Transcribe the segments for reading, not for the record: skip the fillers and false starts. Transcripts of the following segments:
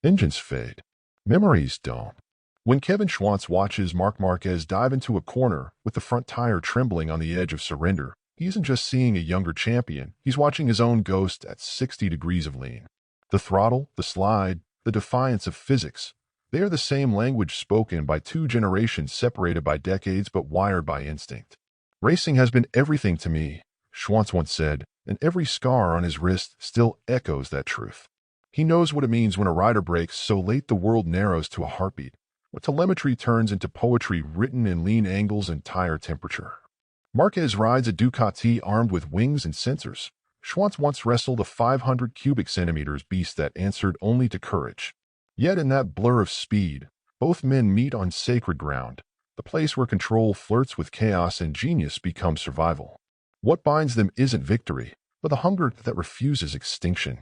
Engines fade. Memories don't. When Kevin Schwantz watches Marc Marquez dive into a corner with the front tire trembling on the edge of surrender, he isn't just seeing a younger champion, he's watching his own ghost at 60 degrees of lean. The throttle, the slide, the defiance of physics, they are the same language spoken by two generations separated by decades but wired by instinct. Racing has been everything to me, Schwantz once said, and every scar on his wrist still echoes that truth. He knows what it means when a rider breaks so late the world narrows to a heartbeat, when telemetry turns into poetry written in lean angles and tire temperature. Marquez rides a Ducati armed with wings and sensors. Schwantz once wrestled a 500 cubic centimeters beast that answered only to courage. Yet in that blur of speed, both men meet on sacred ground, the place where control flirts with chaos and genius becomes survival. What binds them isn't victory, but the hunger that refuses extinction.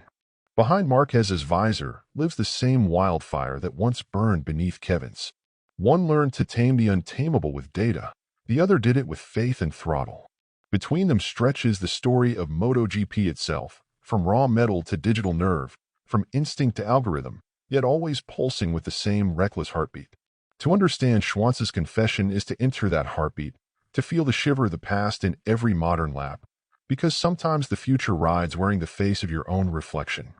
Behind Marquez's visor lives the same wildfire that once burned beneath Kevin's. One learned to tame the untamable with data, the other did it with faith and throttle. Between them stretches the story of MotoGP itself, from raw metal to digital nerve, from instinct to algorithm, yet always pulsing with the same reckless heartbeat. To understand Schwantz's confession is to enter that heartbeat, to feel the shiver of the past in every modern lap, because sometimes the future rides wearing the face of your own reflection.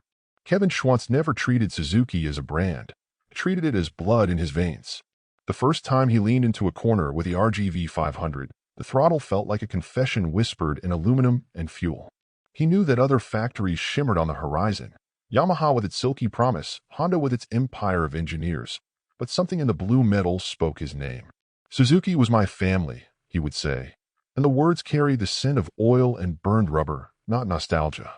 Kevin Schwantz never treated Suzuki as a brand. He treated it as blood in his veins. The first time he leaned into a corner with the RGV 500, the throttle felt like a confession whispered in aluminum and fuel. He knew that other factories shimmered on the horizon. Yamaha with its silky promise, Honda with its empire of engineers. But something in the blue metal spoke his name. Suzuki was my family, he would say. And the words carried the scent of oil and burned rubber, not nostalgia.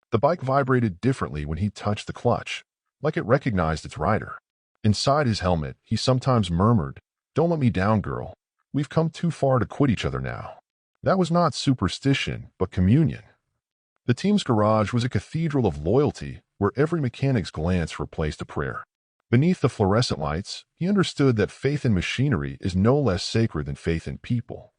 The bike vibrated differently when he touched the clutch, like it recognized its rider. Inside his helmet, he sometimes murmured, "Don't let me down, girl. We've come too far to quit each other now." That was not superstition, but communion. The team's garage was a cathedral of loyalty where every mechanic's glance replaced a prayer. Beneath the fluorescent lights, he understood that faith in machinery is no less sacred than faith in people.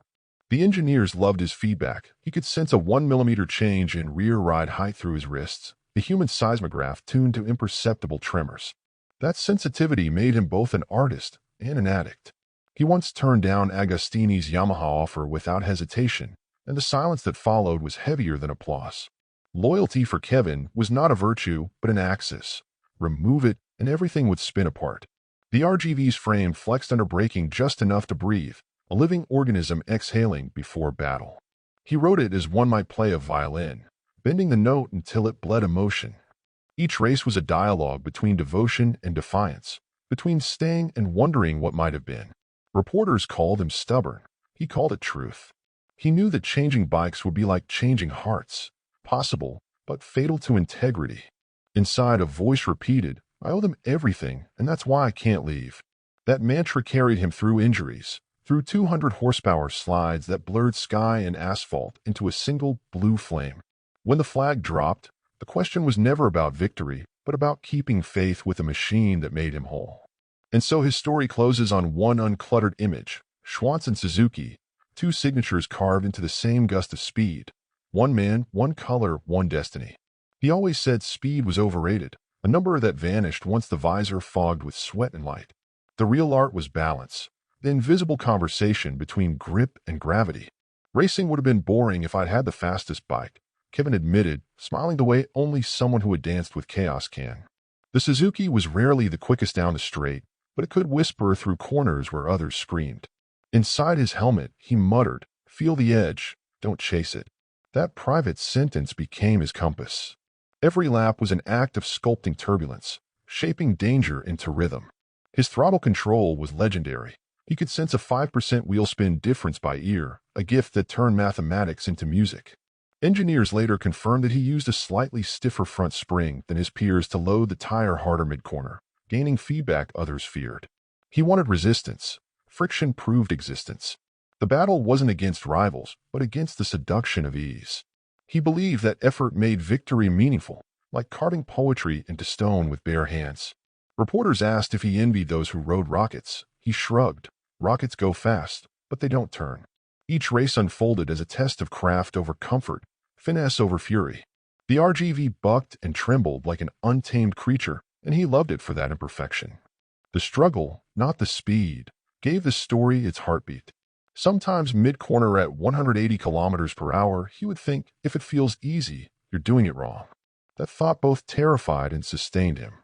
The engineers loved his feedback. He could sense a 1 millimeter change in rear ride height through his wrists, the human seismograph tuned to imperceptible tremors. That sensitivity made him both an artist and an addict. He once turned down Agostini's Yamaha offer without hesitation, and the silence that followed was heavier than applause. Loyalty for Kevin was not a virtue, but an axis. Remove it, and everything would spin apart. The RGV's frame flexed under braking just enough to breathe, a living organism exhaling before battle. He wrote it as one might play a violin, bending the note until it bled emotion. Each race was a dialogue between devotion and defiance, between staying and wondering what might have been. Reporters called him stubborn. He called it truth. He knew that changing bikes would be like changing hearts, possible, but fatal to integrity. Inside, a voice repeated, "I owe them everything, and that's why I can't leave." That mantra carried him through injuries, through 200 horsepower slides that blurred sky and asphalt into a single blue flame. When the flag dropped, the question was never about victory, but about keeping faith with a machine that made him whole. And so his story closes on one uncluttered image, Schwantz and Suzuki, two signatures carved into the same gust of speed. One man, one color, one destiny. He always said speed was overrated, a number that vanished once the visor fogged with sweat and light. The real art was balance, the invisible conversation between grip and gravity. Racing would have been boring if I'd had the fastest bike, Kevin admitted, smiling the way only someone who had danced with chaos can. The Suzuki was rarely the quickest down the straight, but it could whisper through corners where others screamed. Inside his helmet, he muttered, "Feel the edge, don't chase it." That private sentence became his compass. Every lap was an act of sculpting turbulence, shaping danger into rhythm. His throttle control was legendary. He could sense a 5% wheel spin difference by ear, a gift that turned mathematics into music. Engineers later confirmed that he used a slightly stiffer front spring than his peers to load the tire harder mid-corner, gaining feedback others feared. He wanted resistance. Friction proved existence. The battle wasn't against rivals, but against the seduction of ease. He believed that effort made victory meaningful, like carving poetry into stone with bare hands. Reporters asked if he envied those who rode rockets. He shrugged. Rockets go fast, but they don't turn. Each race unfolded as a test of craft over comfort, finesse over fury. The RGV bucked and trembled like an untamed creature, and he loved it for that imperfection. The struggle, not the speed, gave the story its heartbeat. Sometimes mid-corner at 180 kilometers per hour, he would think, if it feels easy, you're doing it wrong. That thought both terrified and sustained him.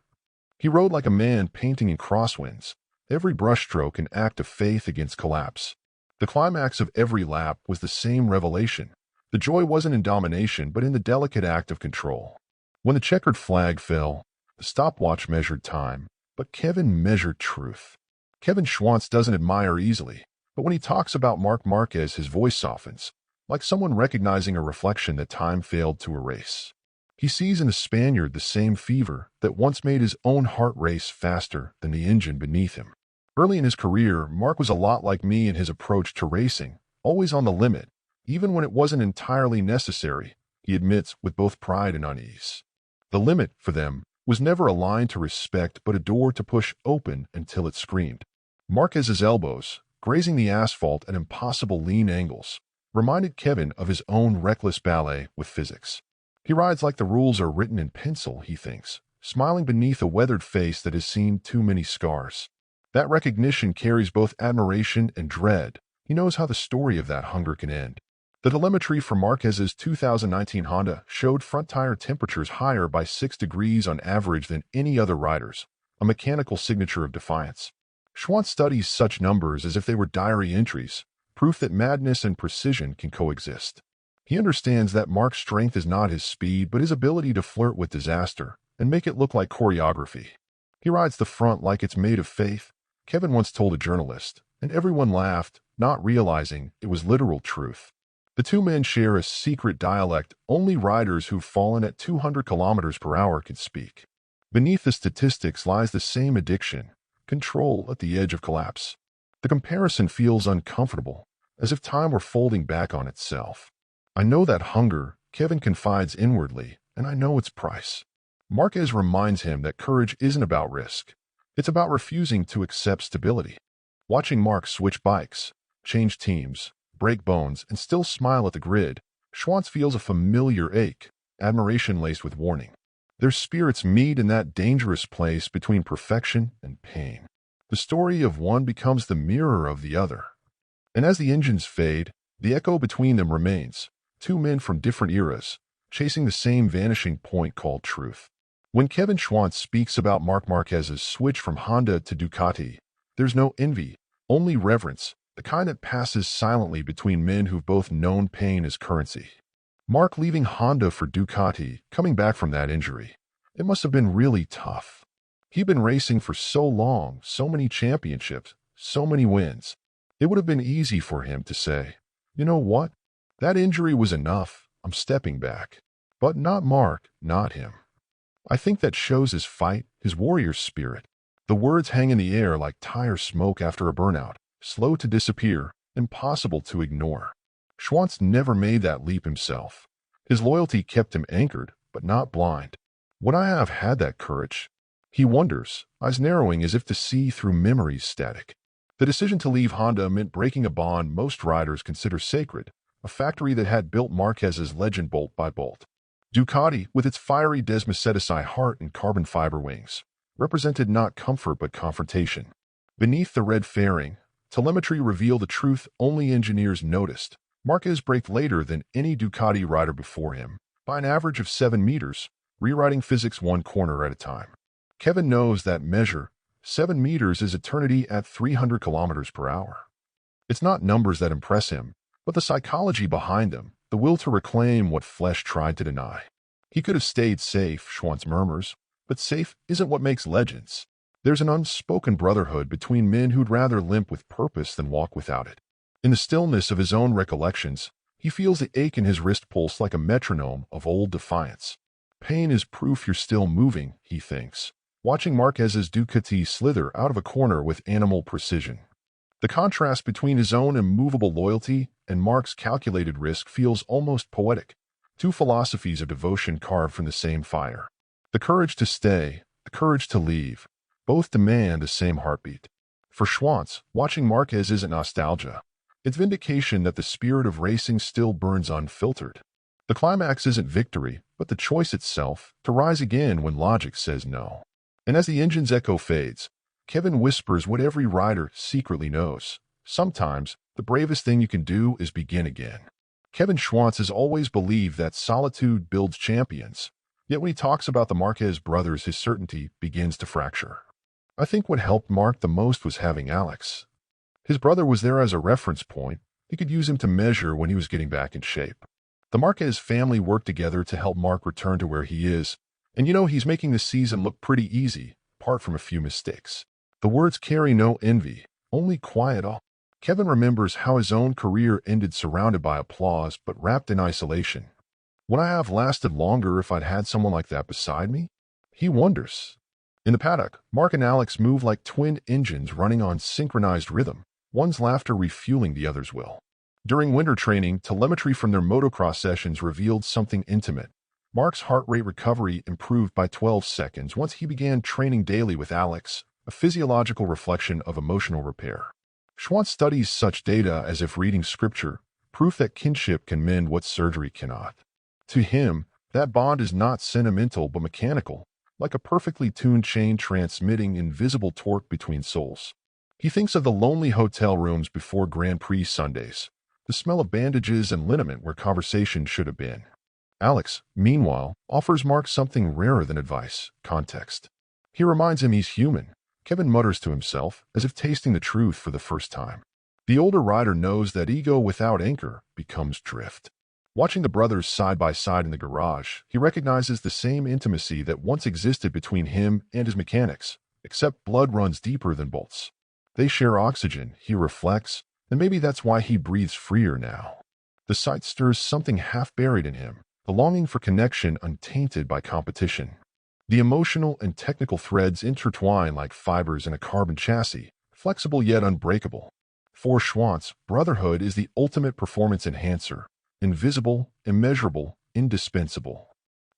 He rode like a man painting in crosswinds, every brushstroke an act of faith against collapse. The climax of every lap was the same revelation. The joy wasn't in domination, but in the delicate act of control. When the checkered flag fell, the stopwatch measured time, but Kevin measured truth. Kevin Schwantz doesn't admire easily, but when he talks about Marc Marquez, his voice softens, like someone recognizing a reflection that time failed to erase. He sees in the Spaniard the same fever that once made his own heart race faster than the engine beneath him. Early in his career, Marc was a lot like me in his approach to racing, always on the limit, even when it wasn't entirely necessary, he admits with both pride and unease. The limit, for them, was never a line to respect but a door to push open until it screamed. Marquez's elbows, grazing the asphalt at impossible lean angles, reminded Kevin of his own reckless ballet with physics. He rides like the rules are written in pencil, he thinks, smiling beneath a weathered face that has seen too many scars. That recognition carries both admiration and dread. He knows how the story of that hunger can end. The telemetry for Marquez's 2019 Honda showed front tire temperatures higher by 6 degrees on average than any other rider's, a mechanical signature of defiance. Schwantz studies such numbers as if they were diary entries, proof that madness and precision can coexist. He understands that Marc's strength is not his speed, but his ability to flirt with disaster and make it look like choreography. He rides the front like it's made of faith, Kevin once told a journalist, and everyone laughed, not realizing it was literal truth. The two men share a secret dialect only riders who've fallen at 200 kilometers per hour can speak. Beneath the statistics lies the same addiction, control at the edge of collapse. The comparison feels uncomfortable, as if time were folding back on itself. I know that hunger, Kevin confides inwardly, and I know its price. Marquez reminds him that courage isn't about risk. It's about refusing to accept stability. Watching Marc switch bikes, change teams, break bones, and still smile at the grid, Schwantz feels a familiar ache, admiration laced with warning. Their spirits meet in that dangerous place between perfection and pain. The story of one becomes the mirror of the other. And as the engines fade, the echo between them remains. Two men from different eras, chasing the same vanishing point called truth. When Kevin Schwantz speaks about Marc Marquez's switch from Honda to Ducati, there's no envy, only reverence, the kind that passes silently between men who've both known pain as currency. Marc leaving Honda for Ducati, coming back from that injury. It must have been really tough. He'd been racing for so long, so many championships, so many wins. It would have been easy for him to say, you know what? That injury was enough. I'm stepping back. But not Marc, not him. I think that shows his fight, his warrior spirit. The words hang in the air like tire smoke after a burnout, slow to disappear, impossible to ignore. Schwantz never made that leap himself. His loyalty kept him anchored, but not blind. Would I have had that courage? He wonders, eyes narrowing as if to see through memories static. The decision to leave Honda meant breaking a bond most riders consider sacred, a factory that had built Marquez's legend bolt by bolt. Ducati, with its fiery Desmosedici heart and carbon fiber wings, represented not comfort but confrontation. Beneath the red fairing, telemetry revealed a truth only engineers noticed. Marquez braked later than any Ducati rider before him, by an average of 7 meters, rewriting physics one corner at a time. Kevin knows that measure, 7 meters is eternity at 300 kilometers per hour. It's not numbers that impress him, but the psychology behind them, the will to reclaim what flesh tried to deny. He could have stayed safe, Schwantz murmurs, but safe isn't what makes legends. There's an unspoken brotherhood between men who'd rather limp with purpose than walk without it. In the stillness of his own recollections, he feels the ache in his wrist pulse like a metronome of old defiance. Pain is proof you're still moving, he thinks, watching Marquez's Ducati slither out of a corner with animal precision. The contrast between his own immovable loyalty and Marc's calculated risk feels almost poetic. Two philosophies of devotion carved from the same fire. The courage to stay, the courage to leave, both demand the same heartbeat. For Schwantz, watching Marquez isn't nostalgia. It's vindication that the spirit of racing still burns unfiltered. The climax isn't victory, but the choice itself, to rise again when logic says no. And as the engine's echo fades, Kevin whispers what every rider secretly knows. Sometimes, the bravest thing you can do is begin again. Kevin Schwantz has always believed that solitude builds champions. Yet when he talks about the Marquez brothers, his certainty begins to fracture. I think what helped Marc the most was having Alex. His brother was there as a reference point. He could use him to measure when he was getting back in shape. The Marquez family worked together to help Marc return to where he is. And he's making the season look pretty easy, apart from a few mistakes. The words carry no envy, only quiet awe. Kevin remembers how his own career ended surrounded by applause but wrapped in isolation. Would I have lasted longer if I'd had someone like that beside me? He wonders. In the paddock, Marc and Alex move like twin engines running on synchronized rhythm, one's laughter refueling the other's will. During winter training, telemetry from their motocross sessions revealed something intimate. Marc's heart rate recovery improved by 12 seconds once he began training daily with Alex, a physiological reflection of emotional repair. Schwantz studies such data as if reading scripture, proof that kinship can mend what surgery cannot. To him, that bond is not sentimental but mechanical, like a perfectly tuned chain transmitting invisible torque between souls. He thinks of the lonely hotel rooms before Grand Prix Sundays, the smell of bandages and liniment where conversation should have been. Alex, meanwhile, offers Marc something rarer than advice, context. He reminds him he's human. Kevin mutters to himself, as if tasting the truth for the first time. The older rider knows that ego without anchor becomes drift. Watching the brothers side by side in the garage, he recognizes the same intimacy that once existed between him and his mechanics, except blood runs deeper than bolts. They share oxygen, he reflects, and maybe that's why he breathes freer now. The sight stirs something half buried in him, the longing for connection untainted by competition. The emotional and technical threads intertwine like fibers in a carbon chassis, flexible yet unbreakable. For Schwantz, brotherhood is the ultimate performance enhancer, invisible, immeasurable, indispensable.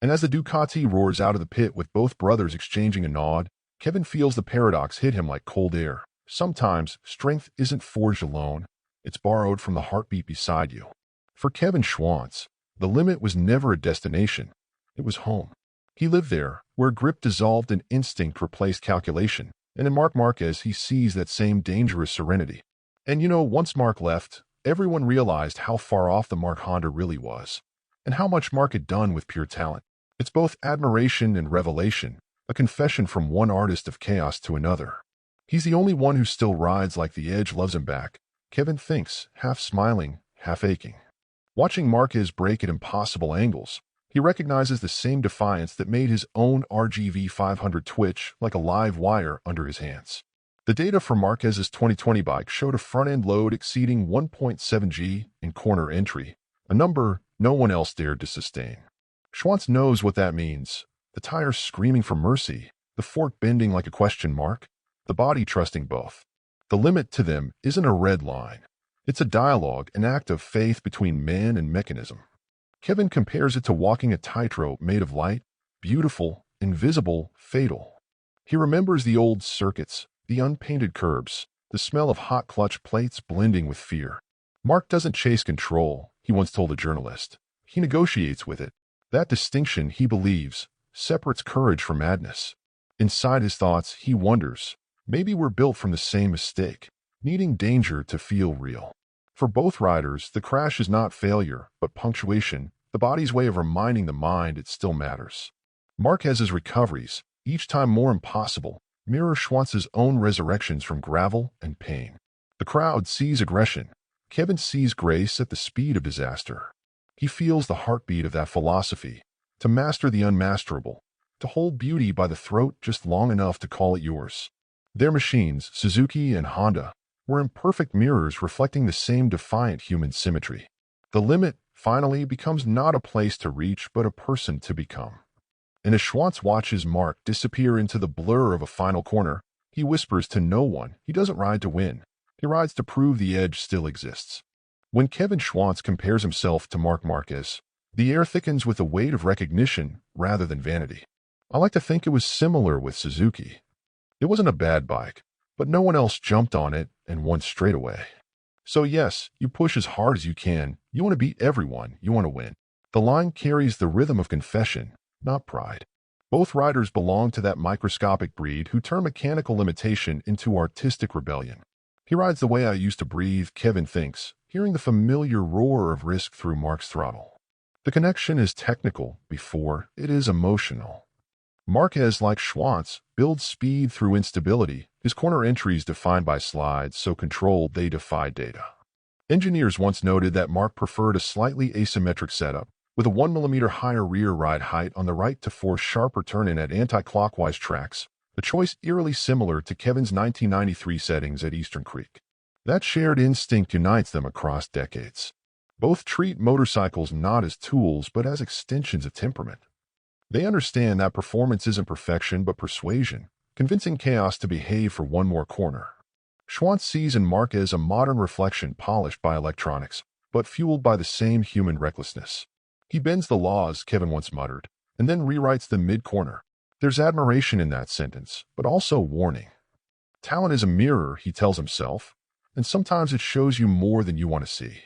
And as the Ducati roars out of the pit with both brothers exchanging a nod, Kevin feels the paradox hit him like cold air. Sometimes, strength isn't forged alone, it's borrowed from the heartbeat beside you. For Kevin Schwantz, the limit was never a destination, it was home. He lived there, where grip dissolved and instinct replaced calculation, and in Marc Marquez he sees that same dangerous serenity. And once Marc left, everyone realized how far off the Marc Honda really was, and how much Marc had done with pure talent. It's both admiration and revelation, a confession from one artist of chaos to another. He's the only one who still rides like the edge loves him back, Kevin thinks, half smiling, half aching. Watching Marquez brake at impossible angles, he recognizes the same defiance that made his own RGV 500 twitch like a live wire under his hands. The data from Marquez's 2020 bike showed a front-end load exceeding 1.7 G in corner entry, a number no one else dared to sustain. Schwantz knows what that means. The tires screaming for mercy, the fork bending like a question mark, the body trusting both. The limit to them isn't a red line. It's a dialogue, an act of faith between man and mechanism. Kevin compares it to walking a tightrope made of light, beautiful, invisible, fatal. He remembers the old circuits, the unpainted curbs, the smell of hot clutch plates blending with fear. Marc doesn't chase control, he once told a journalist. He negotiates with it. That distinction, he believes, separates courage from madness. Inside his thoughts, he wonders, maybe we're built from the same mistake, needing danger to feel real. For both riders, the crash is not failure, but punctuation, the body's way of reminding the mind it still matters. Marquez's recoveries, each time more impossible, mirror Schwantz's own resurrections from gravel and pain. The crowd sees aggression. Kevin sees grace at the speed of disaster. He feels the heartbeat of that philosophy, to master the unmasterable, to hold beauty by the throat just long enough to call it yours. Their machines, Suzuki and Honda, were imperfect mirrors reflecting the same defiant human symmetry. The limit, finally, becomes not a place to reach but a person to become. And as Schwantz watches Marc disappear into the blur of a final corner, he whispers to no one he doesn't ride to win. He rides to prove the edge still exists. When Kevin Schwantz compares himself to Marc Marquez, the air thickens with a weight of recognition rather than vanity. I like to think it was similar with Suzuki. It wasn't a bad bike, but no one else jumped on it and won straight away. So yes, you push as hard as you can. You want to beat everyone. You want to win. The line carries the rhythm of confession, not pride. Both riders belong to that microscopic breed who turn mechanical limitation into artistic rebellion. He rides the way I used to breathe, Kevin thinks, hearing the familiar roar of risk through Marc's throttle. The connection is technical before it is emotional. Marquez, like Schwantz, builds speed through instability, his corner entries defined by slides so controlled they defy data. Engineers once noted that Marc preferred a slightly asymmetric setup, with a 1 mm higher rear ride height on the right to force sharper turn-in at anti-clockwise tracks, a choice eerily similar to Kevin's 1993 settings at Eastern Creek. That shared instinct unites them across decades. Both treat motorcycles not as tools but as extensions of temperament. They understand that performance isn't perfection but persuasion, convincing chaos to behave for one more corner. Schwantz sees in Marquez a modern reflection polished by electronics, but fueled by the same human recklessness. He bends the laws, Kevin once muttered, and then rewrites them mid-corner. There's admiration in that sentence, but also warning. Talent is a mirror, he tells himself, and sometimes it shows you more than you want to see.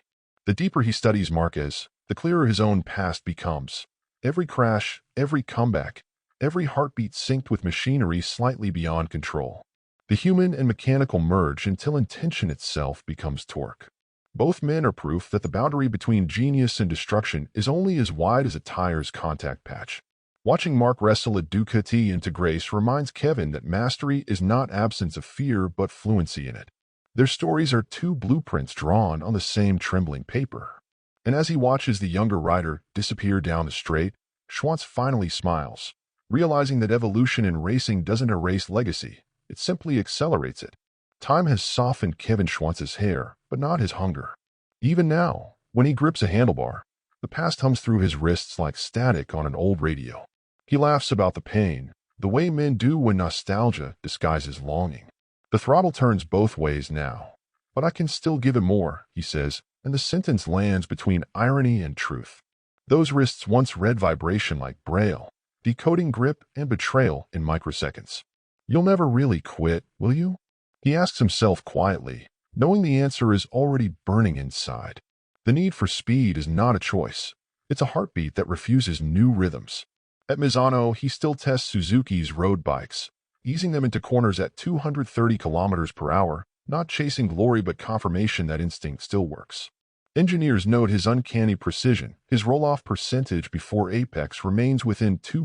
The deeper he studies Marquez, the clearer his own past becomes. Every crash, every comeback, every heartbeat synced with machinery slightly beyond control. The human and mechanical merge until intention itself becomes torque. Both men are proof that the boundary between genius and destruction is only as wide as a tire's contact patch. Watching Marc wrestle a Ducati into grace reminds Kevin that mastery is not absence of fear but fluency in it. Their stories are two blueprints drawn on the same trembling paper. And as he watches the younger rider disappear down the straight, Schwantz finally smiles, realizing that evolution in racing doesn't erase legacy, it simply accelerates it. Time has softened Kevin Schwantz's hair, but not his hunger. Even now, when he grips a handlebar, the past hums through his wrists like static on an old radio. He laughs about the pain, the way men do when nostalgia disguises longing. The throttle turns both ways now. But I can still give it more, he says, and the sentence lands between irony and truth. Those wrists once read vibration like Braille, decoding grip and betrayal in microseconds. You'll never really quit, will you? He asks himself quietly, knowing the answer is already burning inside. The need for speed is not a choice. It's a heartbeat that refuses new rhythms. At Misano, he still tests Suzuki's road bikes, easing them into corners at 230 kilometers per hour, not chasing glory but confirmation that instinct still works. Engineers note his uncanny precision. His roll-off percentage before apex remains within 2%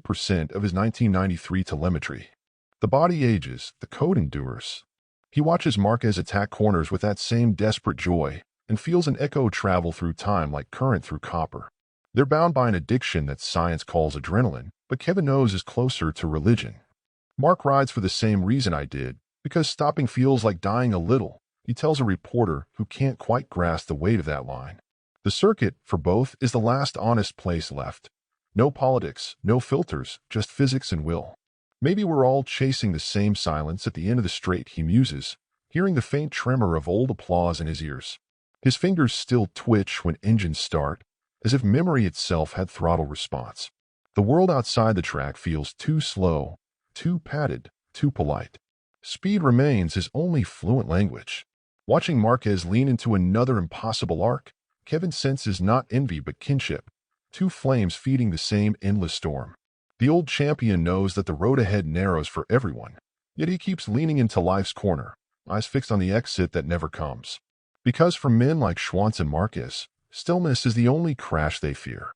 of his 1993 telemetry. The body ages, the code endures. He watches Marquez attack corners with that same desperate joy and feels an echo travel through time like current through copper. They're bound by an addiction that science calls adrenaline, but Kevin knows is closer to religion. Marc rides for the same reason I did, because stopping feels like dying a little, he tells a reporter who can't quite grasp the weight of that line. The circuit, for both, is the last honest place left. No politics, no filters, just physics and will. Maybe we're all chasing the same silence at the end of the straight, he muses, hearing the faint tremor of old applause in his ears. His fingers still twitch when engines start, as if memory itself had throttle response. The world outside the track feels too slow, too padded, too polite. Speed remains his only fluent language. Watching Marquez lean into another impossible arc, Kevin senses not envy but kinship, two flames feeding the same endless storm. The old champion knows that the road ahead narrows for everyone, yet he keeps leaning into life's corner, eyes fixed on the exit that never comes. Because for men like Schwantz and Marquez, stillness is the only crash they fear.